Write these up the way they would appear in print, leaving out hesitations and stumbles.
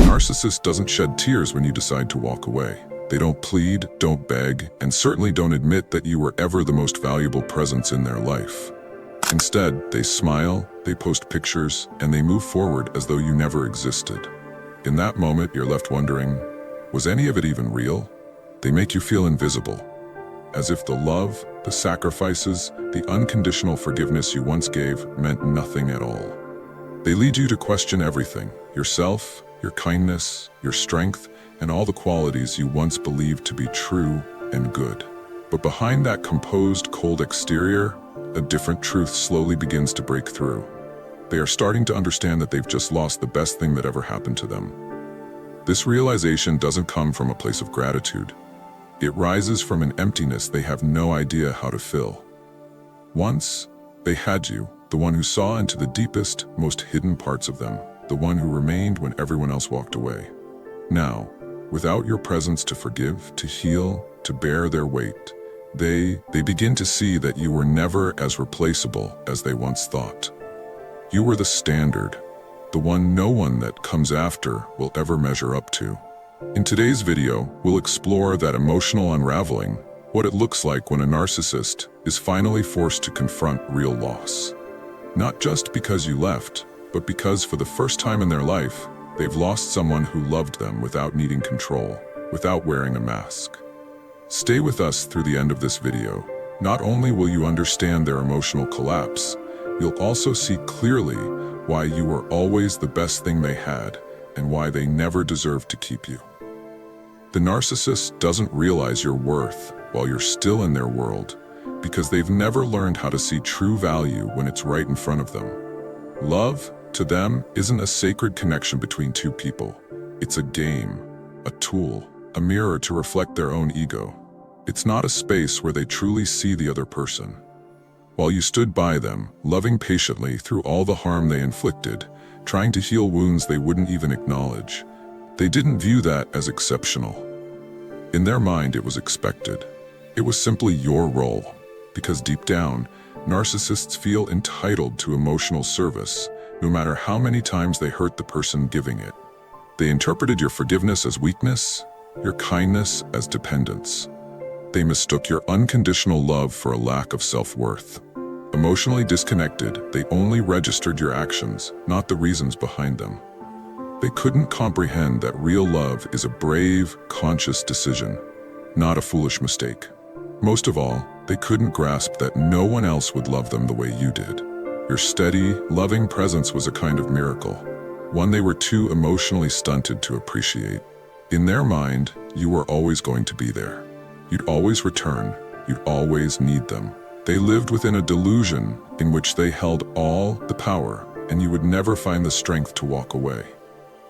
narcissist doesn't shed tears when you decide to walk away. They don't plead, don't beg, and certainly don't admit that you were ever the most valuable presence in their life. Instead, they smile, they post pictures, and they move forward as though you never existed. In that moment, you're left wondering, was any of it even real? They make you feel invisible, as if the love, the sacrifices, the unconditional forgiveness you once gave meant nothing at all. They lead you to question everything, yourself, your kindness, your strength, and all the qualities you once believed to be true and good. But behind that composed, cold exterior, a different truth slowly begins to break through. They are starting to understand that they've just lost the best thing that ever happened to them. This realization doesn't come from a place of gratitude. It rises from an emptiness they have no idea how to fill. Once, they had you, the one who saw into the deepest, most hidden parts of them, the one who remained when everyone else walked away. Now, without your presence to forgive, to heal, to bear their weight, they begin to see that you were never as replaceable as they once thought. You were the standard, the one no one that comes after will ever measure up to. In today's video, we'll explore that emotional unraveling, what it looks like when a narcissist is finally forced to confront real loss. Not just because you left, but because for the first time in their life, they've lost someone who loved them without needing control, without wearing a mask. Stay with us through the end of this video. Not only will you understand their emotional collapse, you'll also see clearly why you were always the best thing they had and why they never deserved to keep you. The narcissist doesn't realize your worth while you're still in their world because they've never learned how to see true value when it's right in front of them. Love, to them, isn't a sacred connection between two people. It's a game, a tool, a mirror to reflect their own ego. It's not a space where they truly see the other person. While you stood by them, loving patiently through all the harm they inflicted, trying to heal wounds they wouldn't even acknowledge, they didn't view that as exceptional. In their mind, it was expected. It was simply your role, because deep down, narcissists feel entitled to emotional service, no matter how many times they hurt the person giving it. They interpreted your forgiveness as weakness, your kindness as dependence. They mistook your unconditional love for a lack of self-worth. Emotionally disconnected, they only registered your actions, not the reasons behind them. They couldn't comprehend that real love is a brave, conscious decision, not a foolish mistake. Most of all, they couldn't grasp that no one else would love them the way you did. Your steady, loving presence was a kind of miracle, one they were too emotionally stunted to appreciate. In their mind, you were always going to be there. You'd always return, you'd always need them. They lived within a delusion in which they held all the power, and you would never find the strength to walk away.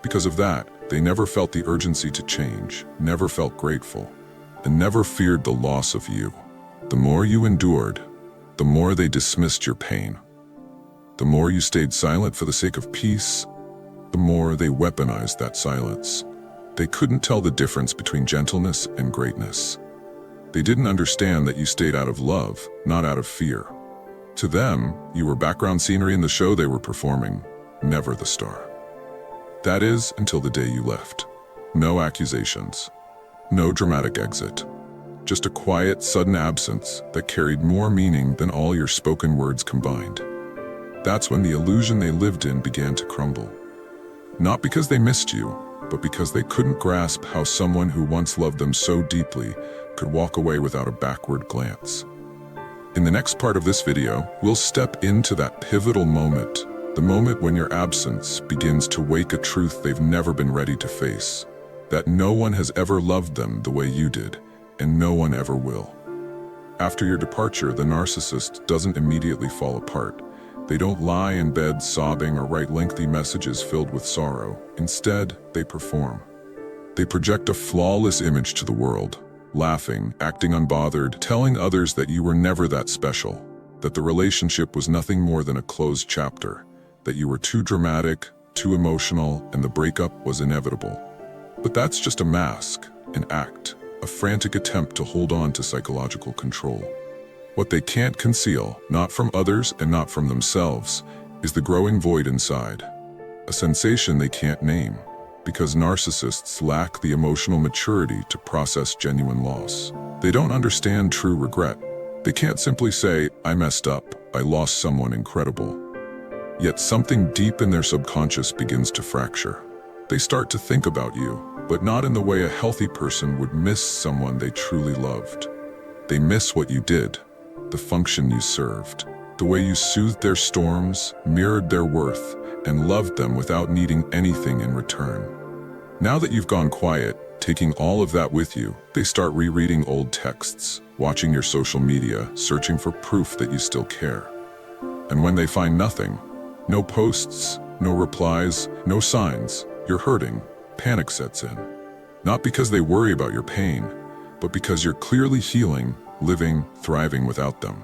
Because of that, they never felt the urgency to change, never felt grateful, and never feared the loss of you. The more you endured, the more they dismissed your pain. The more you stayed silent for the sake of peace, the more they weaponized that silence. They couldn't tell the difference between gentleness and greatness. They didn't understand that you stayed out of love, not out of fear. To them, you were background scenery in the show they were performing, never the star. That is, until the day you left. No accusations. No dramatic exit. Just a quiet, sudden absence that carried more meaning than all your spoken words combined. That's when the illusion they lived in began to crumble. Not because they missed you, but because they couldn't grasp how someone who once loved them so deeply could walk away without a backward glance. In the next part of this video, we'll step into that pivotal moment, the moment when your absence begins to wake a truth they've never been ready to face, that no one has ever loved them the way you did, and no one ever will. After your departure, the narcissist doesn't immediately fall apart. They don't lie in bed sobbing or write lengthy messages filled with sorrow. Instead, they perform. They project a flawless image to the world, laughing, acting unbothered, telling others that you were never that special, that the relationship was nothing more than a closed chapter, that you were too dramatic, too emotional, and the breakup was inevitable. But that's just a mask, an act, a frantic attempt to hold on to psychological control. What they can't conceal, not from others and not from themselves, is the growing void inside. A sensation they can't name. Because narcissists lack the emotional maturity to process genuine loss. They don't understand true regret. They can't simply say, "I messed up, I lost someone incredible." Yet something deep in their subconscious begins to fracture. They start to think about you, but not in the way a healthy person would miss someone they truly loved. They miss what you did, the function you served, the way you soothed their storms, mirrored their worth, and loved them without needing anything in return. Now that you've gone quiet, taking all of that with you, they start rereading old texts, watching your social media, searching for proof that you still care. And when they find nothing, no posts, no replies, no signs, you're hurting, panic sets in. Not because they worry about your pain, but because you're clearly healing, living, thriving without them.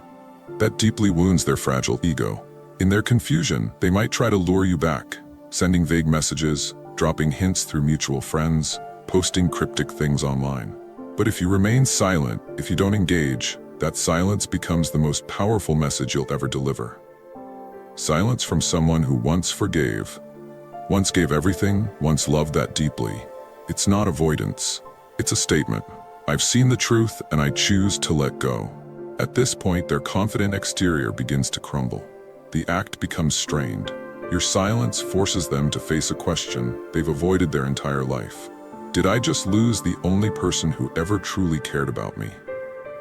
That deeply wounds their fragile ego. In their confusion, they might try to lure you back, sending vague messages, dropping hints through mutual friends, posting cryptic things online. But if you remain silent, if you don't engage, that silence becomes the most powerful message you'll ever deliver. Silence from someone who once forgave, once gave everything, once loved that deeply. It's not avoidance. It's a statement. I've seen the truth and I choose to let go. At this point, their confident exterior begins to crumble. The act becomes strained. Your silence forces them to face a question they've avoided their entire life. Did I just lose the only person who ever truly cared about me?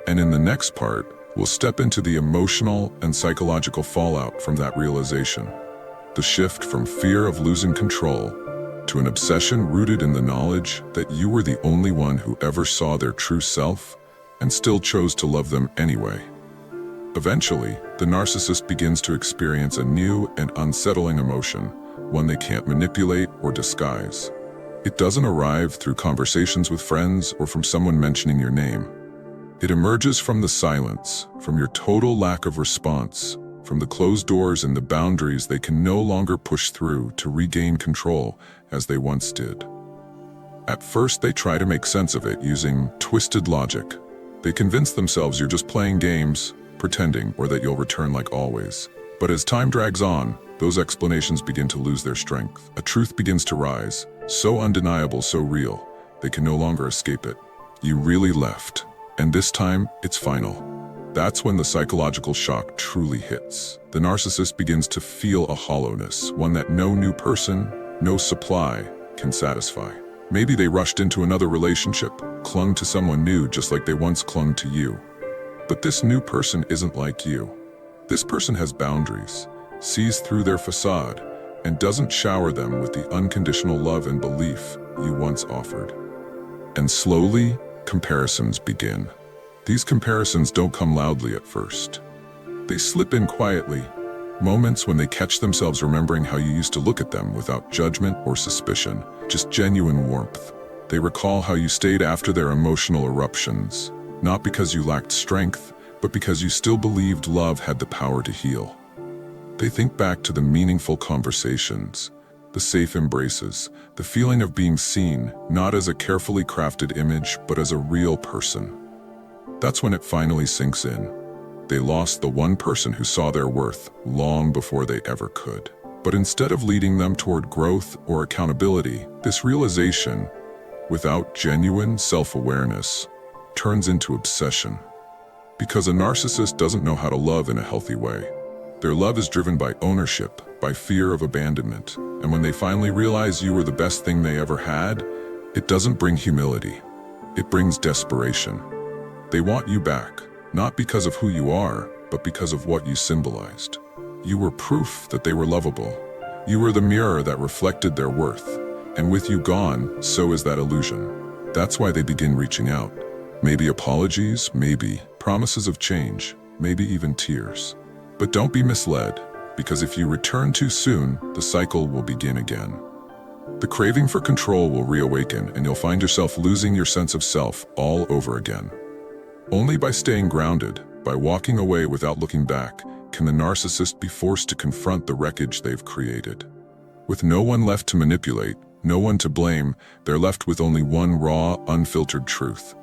And in the next part, we'll step into the emotional and psychological fallout from that realization. The shift from fear of losing control to an obsession rooted in the knowledge that you were the only one who ever saw their true self and still chose to love them anyway. Eventually, the narcissist begins to experience a new and unsettling emotion, one they can't manipulate or disguise. It doesn't arrive through conversations with friends or from someone mentioning your name. It emerges from the silence, from your total lack of response, from the closed doors and the boundaries they can no longer push through to regain control as they once did. At first, they try to make sense of it using twisted logic. They convince themselves you're just playing games, pretending, or that you'll return like always. But as time drags on, those explanations begin to lose their strength. A truth begins to rise, so undeniable, so real, they can no longer escape it. You really left, and this time, it's final. That's when the psychological shock truly hits. The narcissist begins to feel a hollowness, one that no new person, no supply can satisfy. Maybe they rushed into another relationship, clung to someone new just like they once clung to you. But this new person isn't like you. This person has boundaries, sees through their facade, and doesn't shower them with the unconditional love and belief you once offered. And slowly, comparisons begin. These comparisons don't come loudly at first. They slip in quietly, moments when they catch themselves remembering how you used to look at them without judgment or suspicion, just genuine warmth. They recall how you stayed after their emotional eruptions, not because you lacked strength, but because you still believed love had the power to heal. They think back to the meaningful conversations, the safe embraces, the feeling of being seen, not as a carefully crafted image, but as a real person. That's when it finally sinks in. They lost the one person who saw their worth long before they ever could. But instead of leading them toward growth or accountability, this realization, without genuine self-awareness, turns into obsession. Because a narcissist doesn't know how to love in a healthy way. Their love is driven by ownership, by fear of abandonment. And when they finally realize you were the best thing they ever had, it doesn't bring humility. It brings desperation. They want you back, not because of who you are, but because of what you symbolized. You were proof that they were lovable. You were the mirror that reflected their worth. And with you gone, so is that illusion. That's why they begin reaching out. Maybe apologies, maybe promises of change, maybe even tears. But don't be misled, because if you return too soon, the cycle will begin again. The craving for control will reawaken, and you'll find yourself losing your sense of self all over again. Only by staying grounded, by walking away without looking back, can the narcissist be forced to confront the wreckage they've created. With no one left to manipulate, no one to blame, they're left with only one raw, unfiltered truth.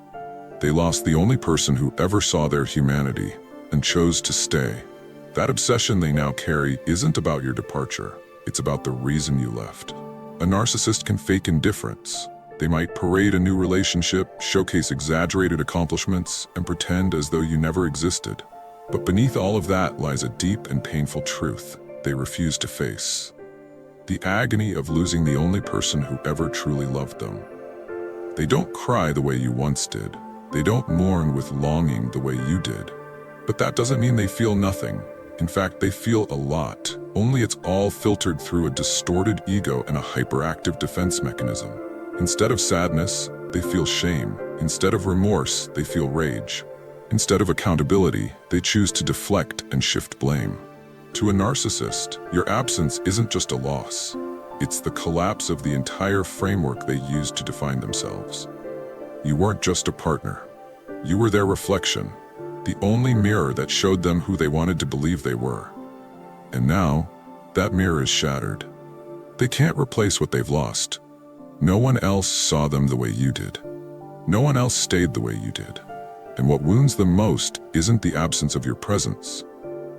They lost the only person who ever saw their humanity and chose to stay. That obsession they now carry isn't about your departure, it's about the reason you left. A narcissist can fake indifference. They might parade a new relationship, showcase exaggerated accomplishments, and pretend as though you never existed. But beneath all of that lies a deep and painful truth they refuse to face. The agony of losing the only person who ever truly loved them. They don't cry the way you once did. They don't mourn with longing the way you did. But that doesn't mean they feel nothing. In fact, they feel a lot, only it's all filtered through a distorted ego and a hyperactive defense mechanism. Instead of sadness, they feel shame. Instead of remorse, they feel rage. Instead of accountability, they choose to deflect and shift blame. To a narcissist, your absence isn't just a loss. It's the collapse of the entire framework they used to define themselves. You weren't just a partner. You were their reflection, the only mirror that showed them who they wanted to believe they were. And now, that mirror is shattered. They can't replace what they've lost. No one else saw them the way you did. No one else stayed the way you did. And what wounds them most isn't the absence of your presence.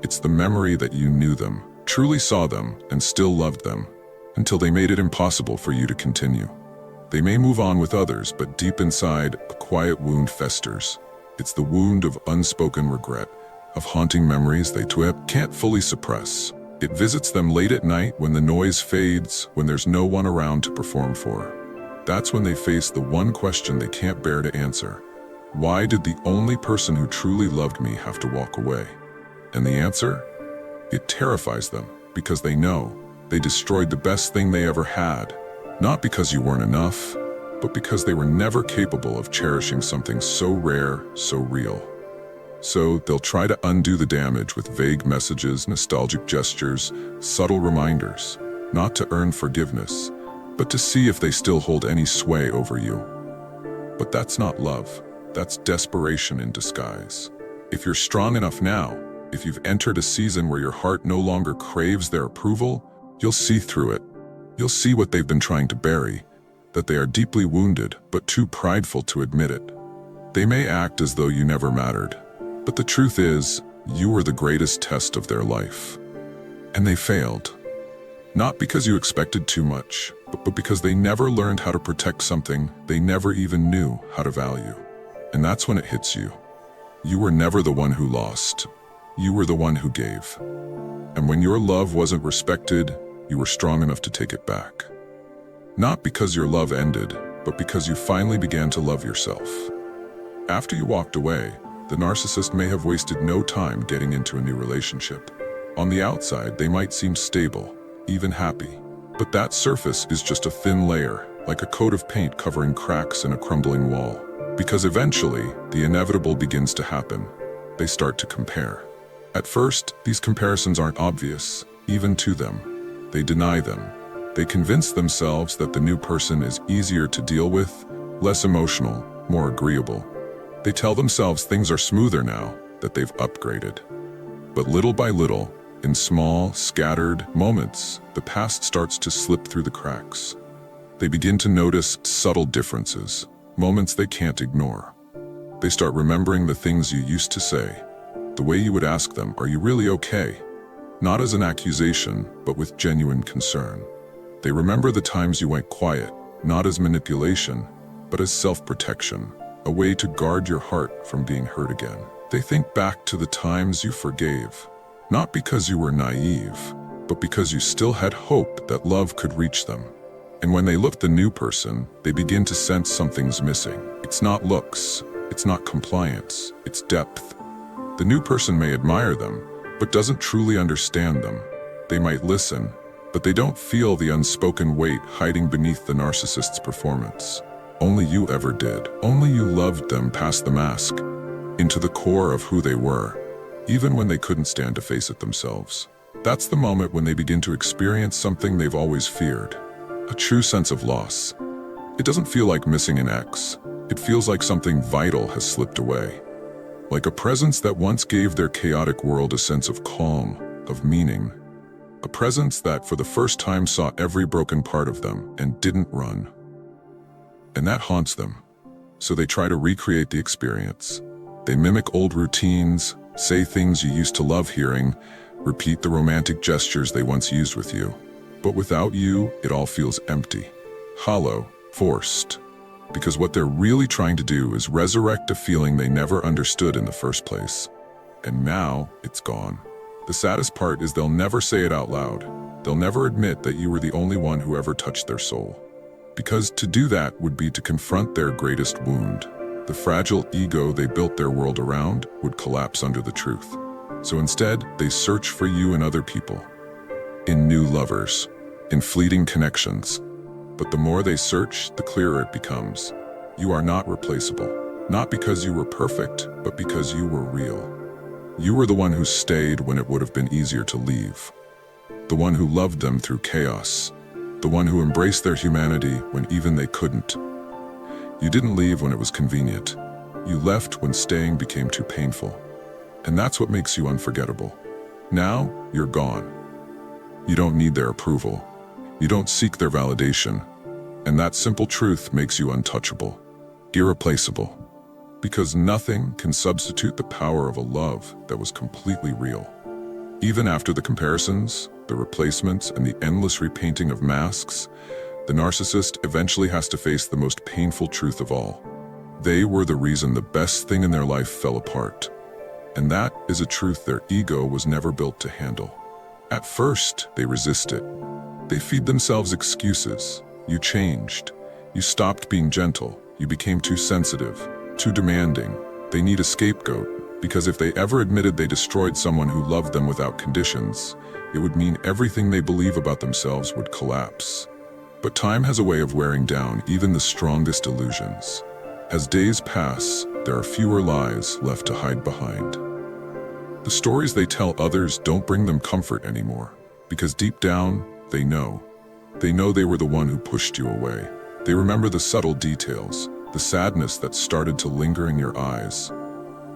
It's the memory that you knew them, truly saw them, and still loved them, until they made it impossible for you to continue. They may move on with others, but deep inside, a quiet wound festers. It's the wound of unspoken regret, of haunting memories they can't fully suppress. It visits them late at night when the noise fades, when there's no one around to perform for. That's when they face the one question they can't bear to answer. Why did the only person who truly loved me have to walk away? And the answer? It terrifies them, because they know they destroyed the best thing they ever had. Not because you weren't enough, but because they were never capable of cherishing something so rare, so real. So they'll try to undo the damage with vague messages, nostalgic gestures, subtle reminders, not to earn forgiveness, but to see if they still hold any sway over you. But that's not love. That's desperation in disguise. If you're strong enough now, if you've entered a season where your heart no longer craves their approval, you'll see through it. You'll see what they've been trying to bury, that they are deeply wounded, but too prideful to admit it. They may act as though you never mattered, but the truth is, you were the greatest test of their life. And they failed. Not because you expected too much, but because they never learned how to protect something they never even knew how to value. And that's when it hits you. You were never the one who lost. You were the one who gave. And when your love wasn't respected, you were strong enough to take it back. Not because your love ended, but because you finally began to love yourself. After you walked away, the narcissist may have wasted no time getting into a new relationship. On the outside, they might seem stable, even happy. But that surface is just a thin layer, like a coat of paint covering cracks in a crumbling wall. Because eventually, the inevitable begins to happen. They start to compare. At first, these comparisons aren't obvious, even to them. They deny them. They convince themselves that the new person is easier to deal with, less emotional, more agreeable. They tell themselves things are smoother now, that they've upgraded. But little by little, in small, scattered moments, the past starts to slip through the cracks. They begin to notice subtle differences, moments they can't ignore. They start remembering the things you used to say, the way you would ask them, "Are you really okay?" Not as an accusation, but with genuine concern. They remember the times you went quiet, not as manipulation, but as self-protection, a way to guard your heart from being hurt again. They think back to the times you forgave, not because you were naive, but because you still had hope that love could reach them. And when they look at the new person, they begin to sense something's missing. It's not looks, it's not compliance, it's depth. The new person may admire them, but doesn't truly understand them. They might listen, but they don't feel the unspoken weight hiding beneath the narcissist's performance. Only you ever did. Only you loved them past the mask, into the core of who they were, even when they couldn't stand to face it themselves. That's the moment when they begin to experience something they've always feared, a true sense of loss. It doesn't feel like missing an ex. It feels like something vital has slipped away. Like a presence that once gave their chaotic world a sense of calm, of meaning. A presence that for the first time saw every broken part of them and didn't run. And that haunts them. So they try to recreate the experience. They mimic old routines, say things you used to love hearing, repeat the romantic gestures they once used with you. But without you, it all feels empty, hollow, forced. Because what they're really trying to do is resurrect a feeling they never understood in the first place. And now, it's gone. The saddest part is they'll never say it out loud. They'll never admit that you were the only one who ever touched their soul. Because to do that would be to confront their greatest wound. The fragile ego they built their world around would collapse under the truth. So instead, they search for you in other people. In new lovers, in fleeting connections. But the more they search, the clearer it becomes. You are not replaceable. Not because you were perfect, but because you were real. You were the one who stayed when it would have been easier to leave. The one who loved them through chaos. The one who embraced their humanity when even they couldn't. You didn't leave when it was convenient. You left when staying became too painful. And that's what makes you unforgettable. Now, you're gone. You don't need their approval. You don't seek their validation. And that simple truth makes you untouchable, irreplaceable. Because nothing can substitute the power of a love that was completely real. Even after the comparisons, the replacements, and the endless repainting of masks, the narcissist eventually has to face the most painful truth of all. They were the reason the best thing in their life fell apart. And that is a truth their ego was never built to handle. At first, they resist it. They feed themselves excuses. You changed. You stopped being gentle. You became too sensitive, too demanding. They need a scapegoat, because if they ever admitted they destroyed someone who loved them without conditions, it would mean everything they believe about themselves would collapse. But time has a way of wearing down even the strongest illusions. As days pass, there are fewer lies left to hide behind. The stories they tell others don't bring them comfort anymore, because deep down, they know. They know they were the one who pushed you away. They remember the subtle details, the sadness that started to linger in your eyes,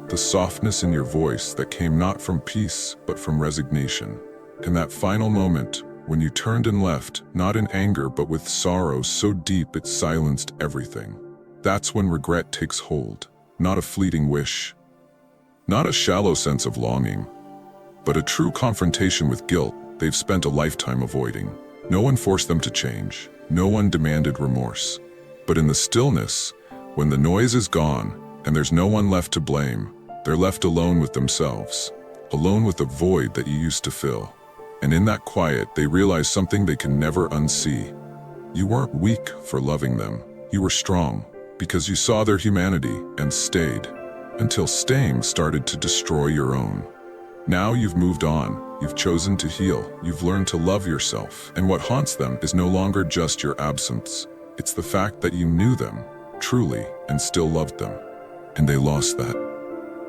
the softness in your voice that came not from peace, but from resignation. And that final moment, when you turned and left, not in anger, but with sorrow so deep it silenced everything. That's when regret takes hold, not a fleeting wish, not a shallow sense of longing, but a true confrontation with guilt they've spent a lifetime avoiding. No one forced them to change. No one demanded remorse. But in the stillness, when the noise is gone and there's no one left to blame, they're left alone with themselves, alone with the void that you used to fill. And in that quiet, they realize something they can never unsee. You weren't weak for loving them. You were strong because you saw their humanity and stayed, until staying started to destroy your own. Now you've moved on. You've chosen to heal. You've learned to love yourself. And what haunts them is no longer just your absence. It's the fact that you knew them, truly, and still loved them. And they lost that.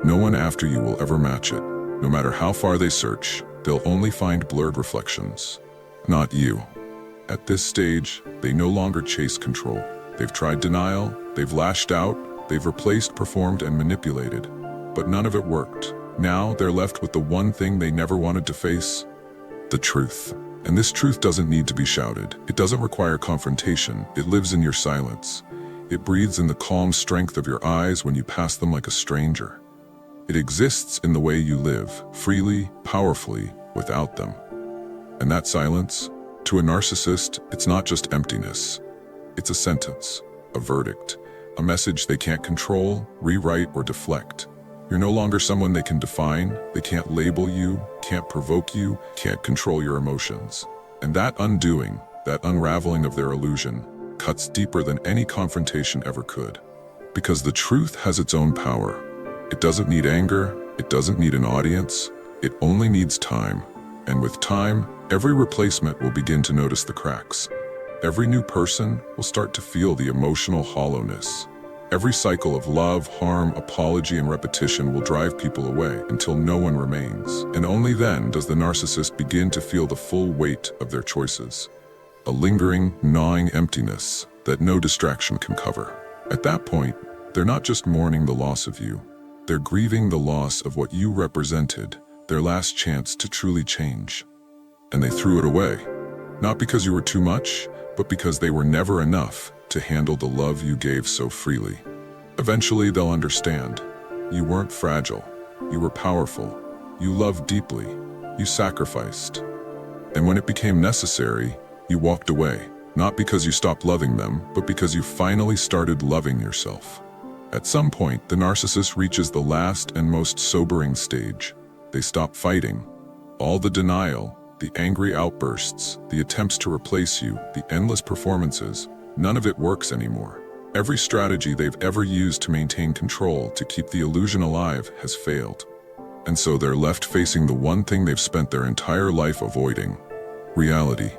No one after you will ever match it. No matter how far they search, they'll only find blurred reflections. Not you. At this stage, they no longer chase control. They've tried denial, they've lashed out, they've replaced, performed, and manipulated. But none of it worked. Now they're left with the one thing they never wanted to face: the truth. And this truth doesn't need to be shouted. It doesn't require confrontation. It lives in your silence. It breathes in the calm strength of your eyes when you pass them like a stranger. It exists in the way you live, freely, powerfully, without them. And that silence, to a narcissist, it's not just emptiness. It's a sentence, a verdict, a message they can't control, rewrite, or deflect. You're no longer someone they can define. They can't label you, can't provoke you, can't control your emotions. And that undoing, that unraveling of their illusion, cuts deeper than any confrontation ever could. Because the truth has its own power. It doesn't need anger, it doesn't need an audience, it only needs time. And with time, every replacement will begin to notice the cracks. Every new person will start to feel the emotional hollowness. Every cycle of love, harm, apology, and repetition will drive people away until no one remains. And only then does the narcissist begin to feel the full weight of their choices. A lingering, gnawing emptiness that no distraction can cover. At that point, they're not just mourning the loss of you. They're grieving the loss of what you represented, their last chance to truly change. And they threw it away. Not because you were too much, but because they were never enough to handle the love you gave so freely. Eventually, they'll understand. You weren't fragile. You were powerful. You loved deeply. You sacrificed. And when it became necessary, You walked away, not because you stopped loving them, but because you finally started loving yourself. At some point, the narcissist reaches the last and most sobering stage. They stop fighting. All the denial, the angry outbursts, the attempts to replace you, the endless performances, none of it works anymore. Every strategy they've ever used to maintain control, to keep the illusion alive, has failed. And so they're left facing the one thing they've spent their entire life avoiding: reality.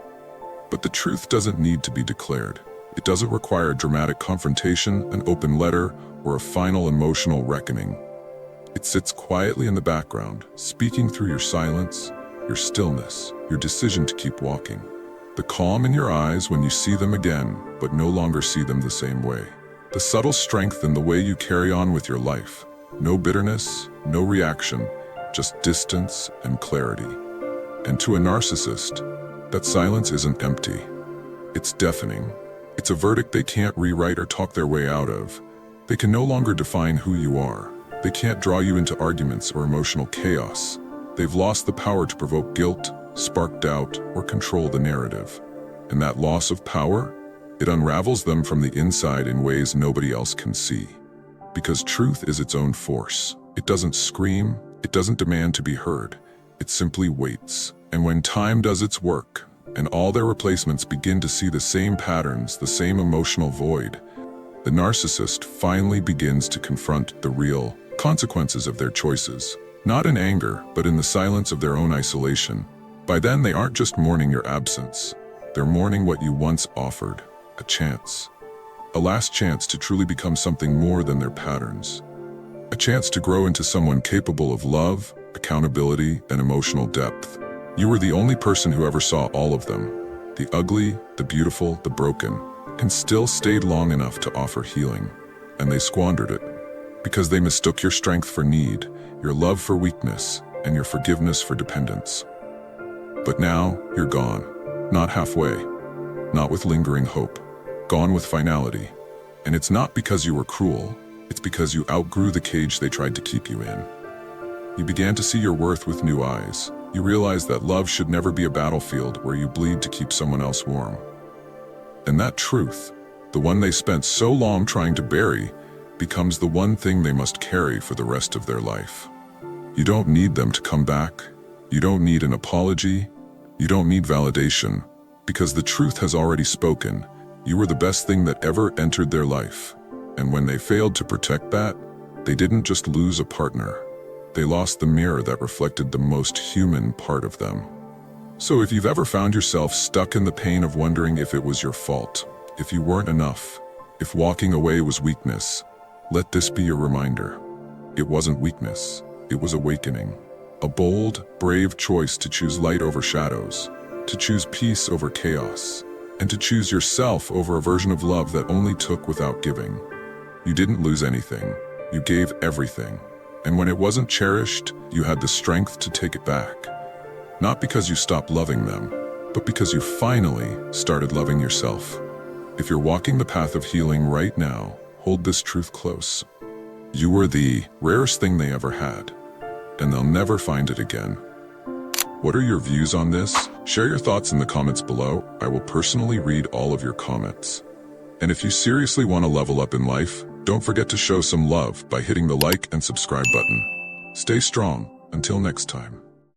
But the truth doesn't need to be declared. It doesn't require dramatic confrontation, an open letter, or a final emotional reckoning. It sits quietly in the background, speaking through your silence, your stillness, your decision to keep walking. The calm in your eyes when you see them again, but no longer see them the same way. The subtle strength in the way you carry on with your life. No bitterness, no reaction, just distance and clarity. And to a narcissist, that silence isn't empty. It's deafening. It's a verdict they can't rewrite or talk their way out of. They can no longer define who you are. They can't draw you into arguments or emotional chaos. They've lost the power to provoke guilt, spark doubt, or control the narrative. And that loss of power, it unravels them from the inside in ways nobody else can see. Because truth is its own force. It doesn't scream, it doesn't demand to be heard. It simply waits. And when time does its work, and all their replacements begin to see the same patterns, the same emotional void, the narcissist finally begins to confront the real consequences of their choices. Not in anger, but in the silence of their own isolation. By then, they aren't just mourning your absence. They're mourning what you once offered, a chance. A last chance to truly become something more than their patterns. A chance to grow into someone capable of love, accountability, and emotional depth. You were the only person who ever saw all of them. The ugly, the beautiful, the broken, and still stayed long enough to offer healing. And they squandered it. Because they mistook your strength for need, your love for weakness, and your forgiveness for dependence. But now, you're gone. Not halfway. Not with lingering hope. Gone with finality. And it's not because you were cruel. It's because you outgrew the cage they tried to keep you in. You began to see your worth with new eyes. You realized that love should never be a battlefield where you bleed to keep someone else warm. And that truth, the one they spent so long trying to bury, becomes the one thing they must carry for the rest of their life. You don't need them to come back. You don't need an apology. You don't need validation, because the truth has already spoken. You were the best thing that ever entered their life. And when they failed to protect that, they didn't just lose a partner. They lost the mirror that reflected the most human part of them. So if you've ever found yourself stuck in the pain of wondering if it was your fault, if you weren't enough, if walking away was weakness, let this be your reminder. It wasn't weakness, it was awakening. A bold, brave choice to choose light over shadows, to choose peace over chaos, and to choose yourself over a version of love that only took without giving. You didn't lose anything, you gave everything. And when it wasn't cherished, you had the strength to take it back. Not because you stopped loving them, but because you finally started loving yourself. If you're walking the path of healing right now, hold this truth close. You were the rarest thing they ever had, and they'll never find it again. What are your views on this? Share your thoughts in the comments below. I will personally read all of your comments. And if you seriously want to level up in life, don't forget to show some love by hitting the like and subscribe button. Stay strong. Until next time.